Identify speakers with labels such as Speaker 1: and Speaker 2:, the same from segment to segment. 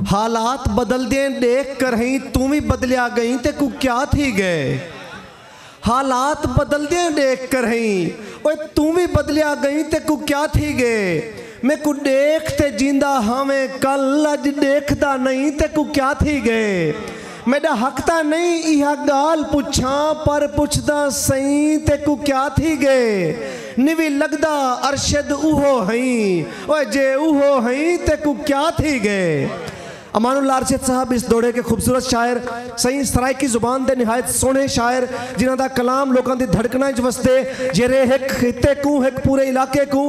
Speaker 1: हालात बदल दे देख कर ही तू भी बदलिया गई ते कु क्या थी गए। हालात बदल दे देख कर ही ओए तू भी बदलिया गई ते कु क्या थी गए। मैं कु देखते जिंदा हमें कल अज देखदा नहीं ते कु क्या थी गए। मेरा हकता नहीं यह गाल पुछा पर पुछदा सही ते कु क्या थी गए। निवी लगदा अरशद उहो हई ओए जे उहो हई ते कु क्या थी गए। अमानुल्लाह अरशद साहब इस दौरे के खूबसूरत शायर सही सराइकी जुबान दे निहायत सोहने शायर जिन्हां दा कलाम लोगों की धड़कना च वसते जेरे एक खिते को एक पूरे इलाके को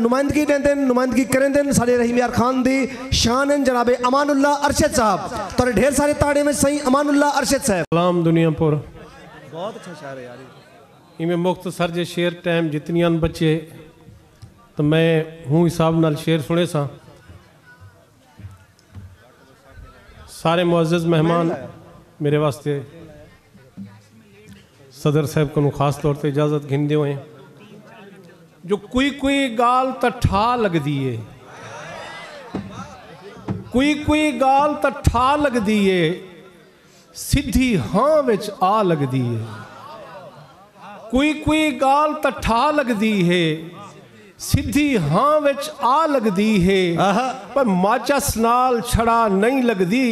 Speaker 1: नुमाइंदगी देंदे नुमाइंदगी करेंदे सारे रहीम यार खान दी शान हैं जनाबे अमानुल्लाह अरशद साहब। तो ढेर सारे ताड़े में सही अमानुल्लाह अरशद साहब।
Speaker 2: कलाम दुनिया पर
Speaker 1: बहुत अच्छा शायर है यार।
Speaker 2: इमें मुख्तसर जे शेर टाइम जितनी बचे तो मैं हूँ हिसाब नाल शेर सुने सा। सारे मुअज़्ज़ज़ मेहमान मेरे वास्ते सदर साहब को खास तौर पर इजाज़त घिंदे हुए जो कोई गाल तो ठा लगदी है कोई गाल तो ठा लगदी है सीधी हाँ विच आ लगदी है। कोई गाल तो ठा लगदी है सीधी हाँ विच आ लगदी है पर माचस नाल छड़ा नहीं लगदी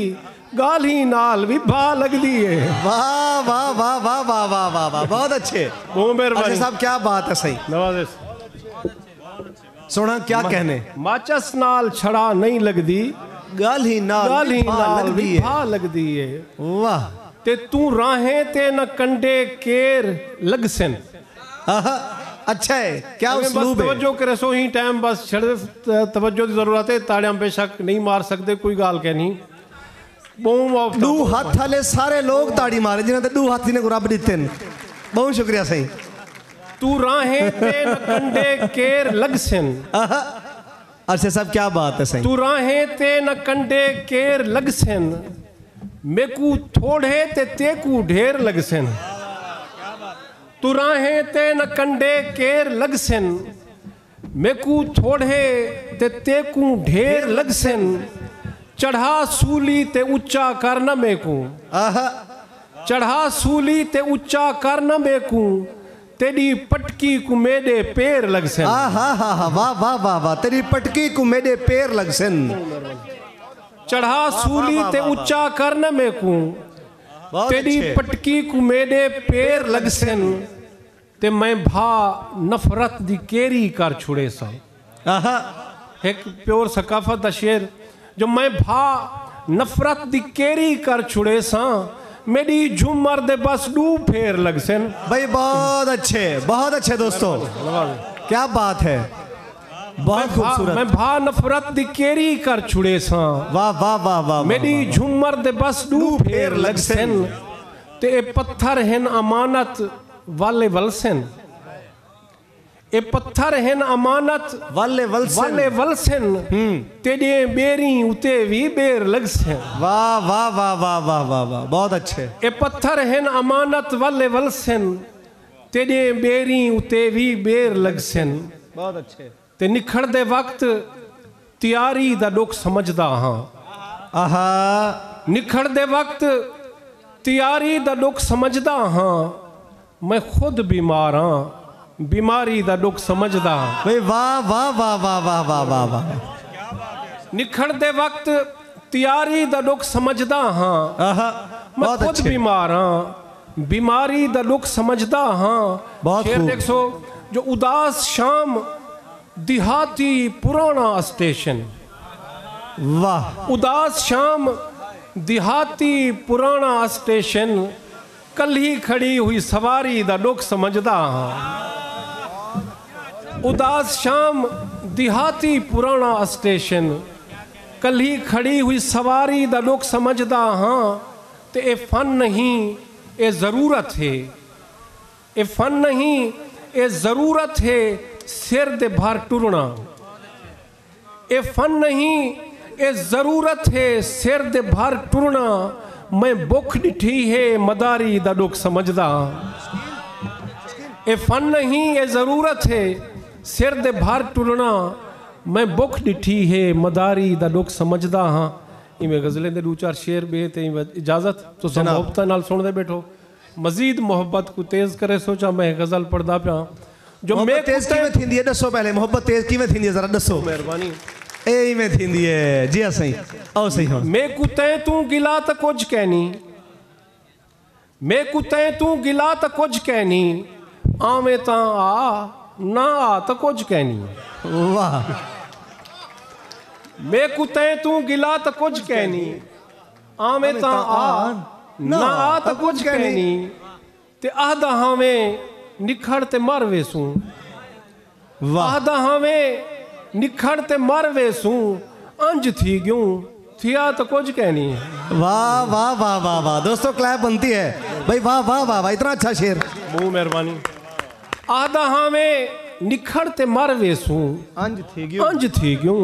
Speaker 2: गाल ही नाल भी भा लगदी है।
Speaker 1: वाह वाह वाह वाह वाह वाह वाह वाह बहुत अच्छे साहब क्या बात है सही
Speaker 2: नवाज़
Speaker 1: सोना क्या कहने।
Speaker 2: माचस नाल छड़ा नहीं लगदी
Speaker 1: गाल ही नाल
Speaker 2: भी भा लगदी है।
Speaker 1: वाह
Speaker 2: ते तू राहें ते न कंडे केर लगसन।
Speaker 1: अच्छा है क्या उसलूब है।
Speaker 2: तवज्जो करे सो ही टाइम बस छड़े तवज्जो की जरूरत है। ताड़ियां बेशक नहीं मार सकते कोई गाल कह नहीं दू
Speaker 1: हाथ वाले सारे लोग ताड़ी मारे जिन्हें दू हाथी ने रब दिते बहुत शुक्रिया सही।
Speaker 2: तू राहें ते न कंडे केर लगसन।
Speaker 1: अच्छा साहब क्या बात है सही।
Speaker 2: तू राहें ते न कंडे केर लगसन मेकू थोड़े ते तेकू ढेर लगसन। तू राहें ते न कंडे केर लगसन मेकू थोड़े ते तेकू ढेर लगसन। चढ़ा सूली ते ऊंचा कर न मेकू चढ़ा सूली ते ऊंचा कर न मेकू तेरी पटकी को मेरे पैर लगसन।
Speaker 1: वाह वाह वाह वाह तेरी पटकी को मेरे पैर लगसन।
Speaker 2: चढ़ा सूली ते ऊंचा कर न मेकू तेरी पटकी को मेरे पैर लगसन ते मैं भा नफरत दी केरी कर छुड़े सा। एक प्योर सकाफत दा शेर जो मैं भा नफरत दी केरी कर छुड़े सा मेरी झूमर दे बस डू फेर लगसन।
Speaker 1: भाई बहुत अच्छे दोस्तों क्या बात है बहुत खूबसूरत।
Speaker 2: मैं भा नफरत दी केरी कर छुड़े सा
Speaker 1: वाह वाह वाह वाह
Speaker 2: मेरी झूमर दे बस डू फेर लगसन ते ए पत्थर हैं अमानत वाले वलसन। ए पत्थर हैं अमानत
Speaker 1: वाले
Speaker 2: वलसन तेरे बेरी उते भी बेर लगसन।
Speaker 1: वाह वाह वाह वाह वाह वाह वाह बहुत अच्छे।
Speaker 2: ए पत्थर हैं अमानत वाले वलसन तेरे बेरी उते भी बेर लगसन।
Speaker 1: बहुत अच्छे।
Speaker 2: ते निखड़ दे वक्त तैयारी दा दुख समझदा हाँ। निखड़ दे वक्त तैयारी दा दुख समझदा हाँ मैं खुद बीमार हाँ बीमारी दा दुख समझदा हाँ।
Speaker 1: वाह वाह वाह वाह वाह वाह वाह वाह।
Speaker 2: निखड़ दे वक्त तैयारी दा दुख समझदा हाँ मैं खुद बीमार हाँ बीमारी दा दुख समझदा हाँ। शेर देख सो जो उदास शाम देहाती पुराना स्टेशन।
Speaker 1: वाह
Speaker 2: उदास शाम देहाती पुराना स्टेशन कल ही खड़ी हुई सवारी दा दुख समझदा हाँ। उदास शाम देहाती पुराना स्टेशन कल ही खड़ी हुई सवारी दा दुख समझदा हाँ। ते ए फन नहीं ए ज़रूरत है ए फन नहीं ए ज़रूरत है सिर दे भार टुरना। ए फन नहीं ए ज़रूरत है सिर दे भार टुरना मैं भुख डिठी है मदारी दा दुख समझदा। ए फन नहीं ए ज़रूरत है सिर दे भार टुरना मैं भुख डिठी है मदारी दा दुख समझदा हाँ। इवें गज़लें दे 2-4 शेर बे ते इजाजत तो सब
Speaker 1: जनाब।
Speaker 2: मोहब्बत नाल सुनदे बैठो मजीद मोहब्बत को तेज करे सोचा मैं गज़ल पढ़दा पिया जो मैं
Speaker 1: मोहब्बत तेज किवें थींदी है दसो पहले मोहब्बत तेज किवें थींदी है जरा दसो
Speaker 2: मेहरबानी
Speaker 1: ए में थींदी है जी सही आओ सही हुण
Speaker 2: मैं को तैं तू गिला त कुछ कहनी मैं को तैं तू गिला त कुछ कहनी आवे ता आ ना आ त कुछ कहनी
Speaker 1: वाह
Speaker 2: मैं को तैं तू गिला त कुछ कहनी आवे ता आ ना आ त कुछ कहनी ते आहदा हमें निखड़ ते मर वेसू
Speaker 1: वाह
Speaker 2: आहदा हमें निखड़ ते मर वेसू अंज थी ग्यूं थिया तो कुछ कहनी
Speaker 1: वाह वाह वाह वाह वाह दोस्तों क्लैप बनती है भाई वाह वाह वाह वाह इतना अच्छा शेर
Speaker 2: बहु मेहरबानी आहदा हमें निखड़ ते मर वेसू
Speaker 1: अंज थी गयो
Speaker 2: अंज थी ग्यूं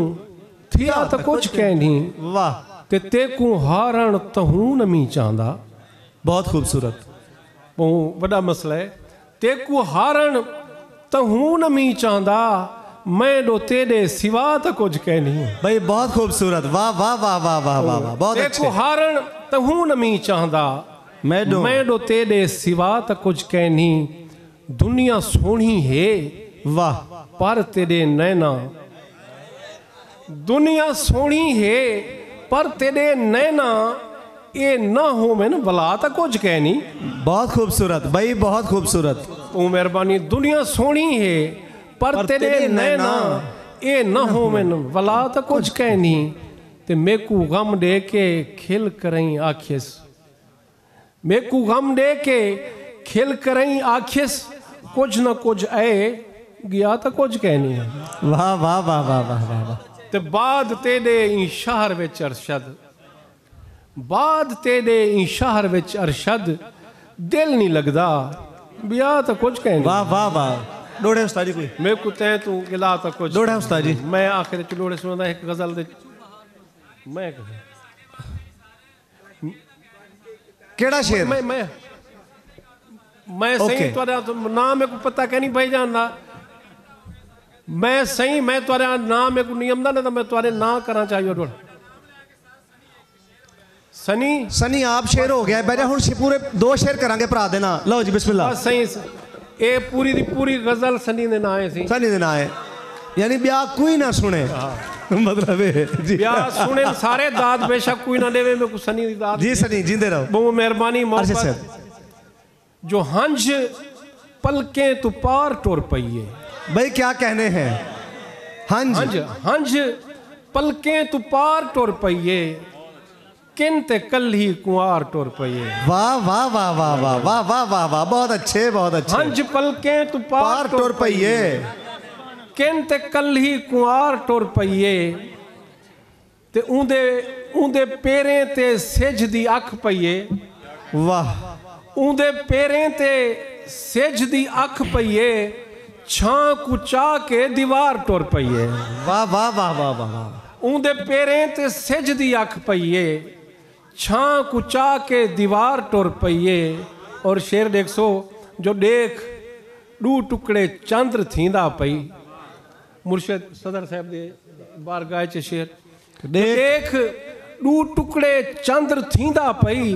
Speaker 2: थिया तो कुछ कहनी
Speaker 1: वाह
Speaker 2: ते तेकू हारण तहू नमी चाहदा
Speaker 1: बहुत खूबसूरत
Speaker 2: बहु वड़ा मसला है तेकू हारण तहू नमी चाहदा मैं दो तेरे सिवा तो कुछ कहनी
Speaker 1: भाई बहुत खूबसूरत वाह वाह वाह वाह वाह वाह वाह बहुत
Speaker 2: तेकू
Speaker 1: अच्छे
Speaker 2: हारण तहू नमी चाहदा
Speaker 1: मैं
Speaker 2: दो तेरे सिवा तो कुछ कहनी दुनिया सोहनी है
Speaker 1: वाह
Speaker 2: पर तेरे नैना दुनिया सोहनी है पर तेरे नैना ये ना हो मैं भला तो कुछ कहनी
Speaker 1: बहुत खूबसूरत भाई बहुत खूबसूरत
Speaker 2: ओ मेहरबानी दुनिया सोहनी है पर तेरे नैना ये न हो मैं भला तो कुछ कहनी ते मेकू गम दे के खिल करई आखिस मेकू गम दे के खिल करई आखिस कुछ न कुछ आए गया तो कुछ कहनी
Speaker 1: वाह वाह वाह वाह वाह वाह वाह
Speaker 2: ते बाद तेरे ई शहर विच अरशद बाद तेरे ई शहर विच अरशद दिल नहीं लगदा बिया तो कुछ कहनी
Speaker 1: वाह वाह वाह डोड़े उस्ताद जी कोई
Speaker 2: मैं कुत्ते तू गिला तो कुछ
Speaker 1: डोड़ा उस्ताद जी
Speaker 2: मैं आखिर च डोड़े सुनदा एक गजल दे मैं
Speaker 1: केड़ा शेर
Speaker 2: मैं सही
Speaker 1: Okay.
Speaker 2: तुहारा नाम मेरे को पता कहनी भाई जानना मैं सही मैं तुहारा नाम मेरे को नियम दा ना तो मैं तुहारे ना करना चाहिए डोड़ा सनी
Speaker 1: सनी आप शेर हो गया बेटा हुण पूरे 2 शेर करांगे भरा देना लो जी बिस्मिल्लाह
Speaker 2: बस सही ए पूरी दी पूरी गजल सनी दे ना है सी
Speaker 1: सनी दिन आए यानी ब्याह कोई ना सुने मतलब है जी
Speaker 2: ब्याह सुने सारे दाद बेशक कोई ना देवे मेरे को सनी दी दाद
Speaker 1: जी सनी जिंदे रहो
Speaker 2: बहुत मेहरबानी
Speaker 1: अर्शद
Speaker 2: मोहब्बत
Speaker 1: साहब
Speaker 2: जो हंज पलकें तू पार टुर पईए
Speaker 1: भाई क्या कहने हैं हंज
Speaker 2: हंज हंज पलकें तू पार टुर पईए किन ते कल ही कुंवार टुर पईए
Speaker 1: वाह वाह वाह वाह वाह वाह वाह वाह वाह बहुत अच्छे
Speaker 2: हंज पलकें तू
Speaker 1: पार
Speaker 2: पार
Speaker 1: टुर पईए
Speaker 2: किन ते कल ही कुंवार टुर पईए ते ऊंदे पेरें ते सिज दी अख पईए
Speaker 1: वाह
Speaker 2: ऊंदे पेरें ते सिज दी अख पईए छां कुचा के दीवार टुर पईए
Speaker 1: वाह वाह वाह वाह वाह वाह
Speaker 2: ऊंदे पेरें ते सिज दी अख पईए छां कुचा के दीवार टुर पईए और शेर देख सो जो देख 2 टुकड़े चंद्र थींदा पई मुर्शद सदर साहब दे बारगाह च शेर देख 2 टुकड़े चंद्र थींदा पई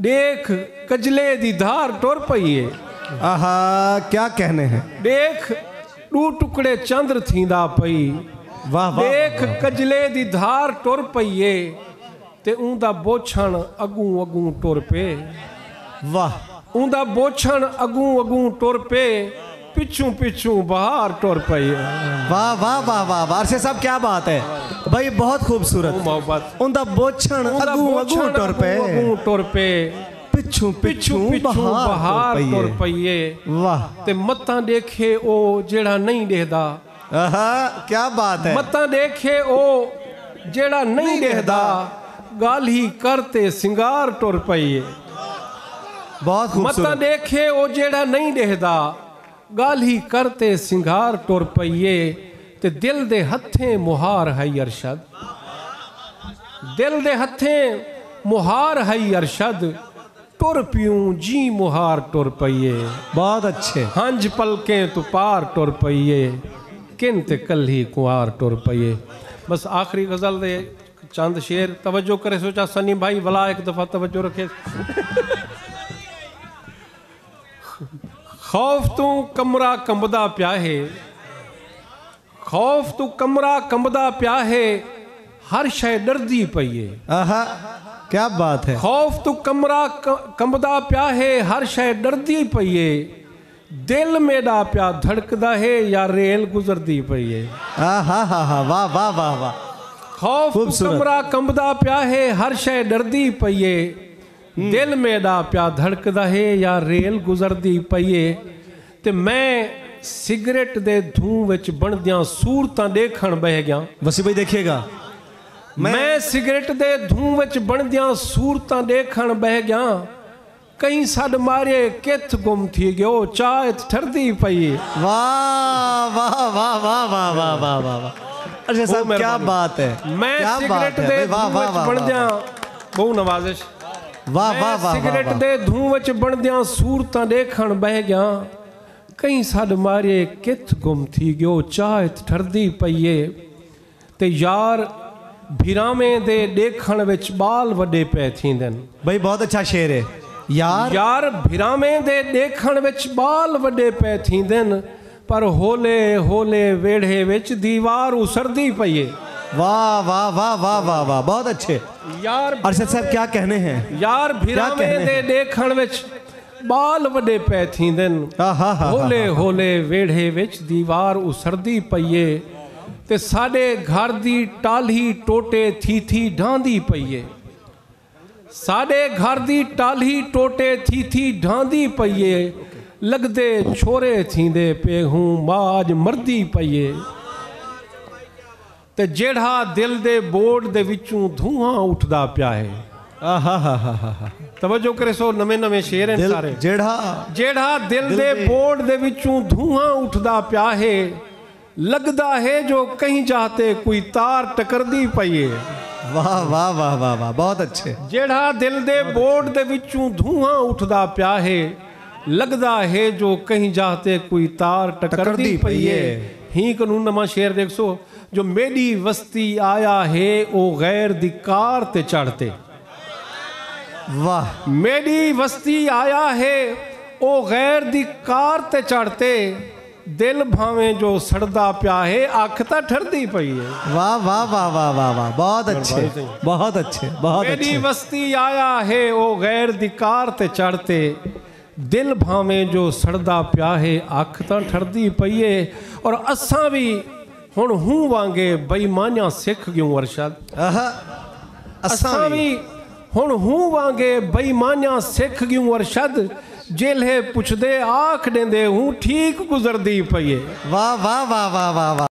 Speaker 2: देख कजले दी धार टुर पईए
Speaker 1: आहा क्या कहने हैं
Speaker 2: देख 2 टुकड़े चंद्र थींदा पई
Speaker 1: वाह वाह
Speaker 2: देख कजले दी धार टुर पईए ते ऊंदा बोछण अगू अगू टुर पे
Speaker 1: वाह
Speaker 2: ऊंदा बोछण अगू अगू टुर पे पिछू पिछू बहार टुर पई
Speaker 1: वाह वाह वाह वाह वाह अर्शद साहब क्या बात है भाई बहुत खूबसूरत
Speaker 2: मोहब्बत
Speaker 1: उनदा बोछण अगू अगू टुर पे पिछू
Speaker 2: पिछू पिछू बहार टुर पईए
Speaker 1: वाह
Speaker 2: ते मत्ता देखे ओ जेड़ा नहीं देखदा
Speaker 1: आहा क्या बात है
Speaker 2: मत्ता देखे ओ जेड़ा नहीं देखदा गाल ही करते सिंगार टुर पईए
Speaker 1: बहुत
Speaker 2: मत्ता
Speaker 1: खूबसूरत
Speaker 2: देखे ओ जेड़ा नहीं देखदा गाल ही करते सिंगार टुर पईए ते दिल दे हथें मुहार है अरशद दिल दे हथें मुहार है अरशद टुर पियूं जी मुहार टुर पईए
Speaker 1: बहुत अच्छे
Speaker 2: हंज पलकें तू पार टुर पईए किन ते कल ही कुंवार टुर पईए बस आखिरी गजल दे चंद शेर तवज्जो करे सोचा सनी भाई भला एक दफा तवज्जो रखे। खौफ तू कमरा कंबदा पिया है, खौफ तू कमरा कंबदा पिया है, हर शय डरदी पई है।
Speaker 1: आहा क्या बात है।
Speaker 2: खौफ तू कमरा कंबदा पिया है, हर शय डरदी पई है, दिल मेरा पिया धड़कदा है या रेल गुजरदी पई है।
Speaker 1: आहा हा हा वाह वाह वाह वाह।
Speaker 2: खौफ तू कमरा कंबदा पिया है, हर शय डरदी पई है, दिल मेरा पिया धड़कदा है या रेल गुजरदी पई है। ते मैं सिगरेट दे धूं विच बनदियां सूरतां देखण बह गया।
Speaker 1: वसी भाई देखिएगा,
Speaker 2: मैं सिगरेट दे धूं विच बनदियां सूरतां देखण बह गया, कहीं सड मारे किथ गुम थी गयो, चाहत ठरदी पई।
Speaker 1: वाह वाह वाह वाह वाह वाह वाह वाह। अच्छा साहब क्या बात है।
Speaker 2: मैं सिगरेट दे धूं विच बनदियां बहु नवाजिश।
Speaker 1: वाह वाह वाह।
Speaker 2: सिगरेट दे धूं विच बनदियां सूरतां देखण बह गया, कहीं सड मारे किथ गुम थी गयो, चाहत ठरदी पई। ते यार भिरावें दे देखण विच बाल वड्डे पै थींदन।
Speaker 1: भाई बहुत अच्छा शेर है।
Speaker 2: यार भिरावें दे देखण विच बाल वड्डे पै थींदन, पर होले होले वेढ़े विच दीवार उसरदी पई।
Speaker 1: वाह वाह वाह वाह वाह वाह बहुत अच्छे।
Speaker 2: यार
Speaker 1: अरशद साहब क्या कहने हैं।
Speaker 2: यार भिरावें दे देखण विच बाल वड्डे पै थींदन, होले होले वेढ़े विच दीवार उसरदी पई। ते साडे घर दी टाली टोटे थी ढांदी पई। साडे घर दी टाली टोटे थी ढांदी पई, लगदे छोरे थींदे पे हूं माज मरदी पई। ते जेड़ा दिल दे बोर्ड दे विचों धुआं उठदा पिया है। तवज्जो करे सो नवे नवे शेर हैं सारे। जेड़ा दिल दे बोर्ड दे विचों धुआं उठदा पिया है, लगदा है जो कहीं जाते कोई तार टकरदी पई।
Speaker 1: वाह वाह वाह वाह वाह बहुत अच्छे।
Speaker 2: जेड़ा दिल दे बोर्ड दे विचों धुआं उठदा पिया है, लगदा है जो कहीं जाते कोई तार टकरदी पई। ही कानून नमा शेर देख सो, जो मेरी वस्ती आया है ओ गैर दी कार ते चढ़ते।
Speaker 1: वाह।
Speaker 2: मेरी वस्ती आया है ओ गैर दी कार ते चढ़ते, दिल भावें जो सड़दा पिया है अख ता ठरदी पई है।
Speaker 1: वाह वाह वाह वाह वाह वाह बहुत अच्छे बहुत अच्छे बहुत अच्छे।
Speaker 2: मेरी वस्ती आया है ओ गैर दी कार ते चढ़ते, दिल भावें जो सड़दा पिया है अख ता ठरदी पई है। और असां भी हुण हूं वांगे बेईमानियां सिख गयूं अरशद। असां भी हुण हूं वांगे बेईमानियां सिख गयूं अरशद, जेल्हे पुछदे आख देंदे हूं ठीक गुजरदी पई।
Speaker 1: वाह वाह वाह वाह वाह वाह।